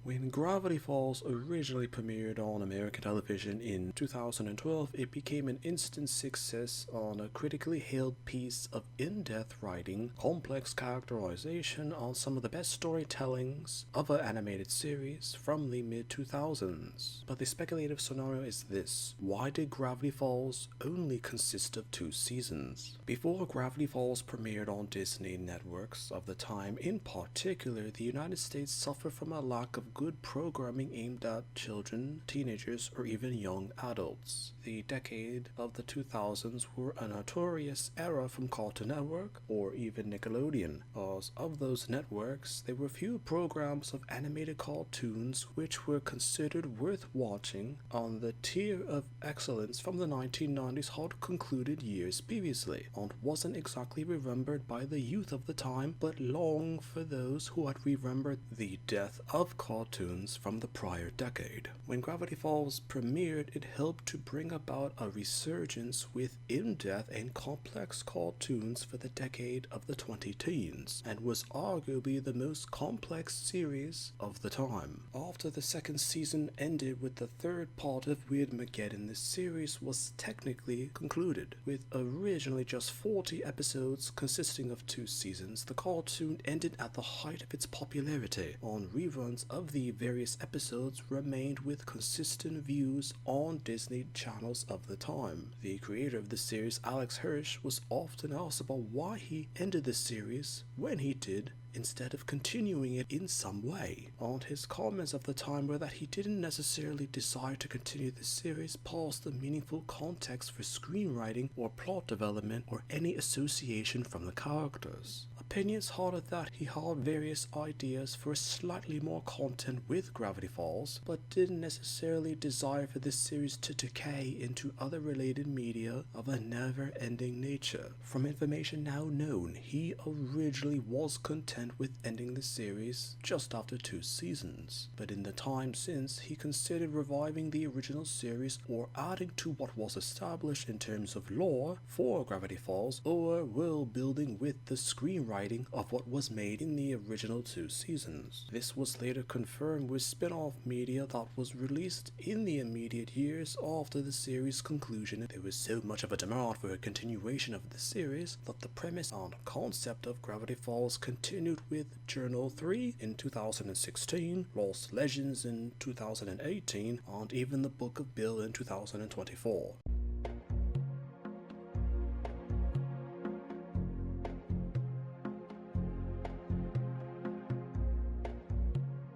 When Gravity Falls originally premiered on American television in 2012, it became an instant success on a critically hailed piece of in-depth writing, complex characterization on some of the best storytellings of an animated series from the mid-2000s. But the speculative scenario is this: why did Gravity Falls only consist of 2 seasons? Before Gravity Falls premiered on Disney networks of the time, in particular, the United States suffered from a lack of good programming aimed at children, teenagers, or even young adults. The decade of the 2000s were a notorious era from Cartoon Network or even Nickelodeon. As of those networks, there were few programs of animated cartoons which were considered worth watching on the tier of excellence from the 1990s had concluded years previously, and wasn't exactly remembered by the youth of the time, but long for those who had remembered the death of cartoons from the prior decade. When Gravity Falls premiered, it helped to bring about a resurgence with in-depth and complex cartoons for the decade of the 2010s, and was arguably the most complex series of the time. After the second season ended with the third part of Weirdmageddon, the series was technically concluded. With originally just 40 episodes consisting of 2 seasons, the cartoon ended at the height of its popularity. On reruns of the various episodes remained with consistent views on Disney channels of the time. The creator of the series, Alex Hirsch, was often asked about why he ended the series when he did, instead of continuing it in some way. And his comments of the time were that he didn't necessarily desire to continue the series past the meaningful context for screenwriting or plot development or any association from the characters. Opinions had it that he had various ideas for slightly more content with Gravity Falls, but didn't necessarily desire for this series to decay into other related media of a never-ending nature. From information now known, he originally was content with ending the series just after 2 seasons, but in the time since, he considered reviving the original series or adding to what was established in terms of lore for Gravity Falls, or world building with the screenwriting of what was made in the original 2 seasons. This was later confirmed with spin-off media that was released in the immediate years after the series' conclusion. There was so much of a demand for a continuation of the series that the premise and concept of Gravity Falls continued with Journal 3 in 2016, Lost Legends in 2018, and even the Book of Bill in 2024.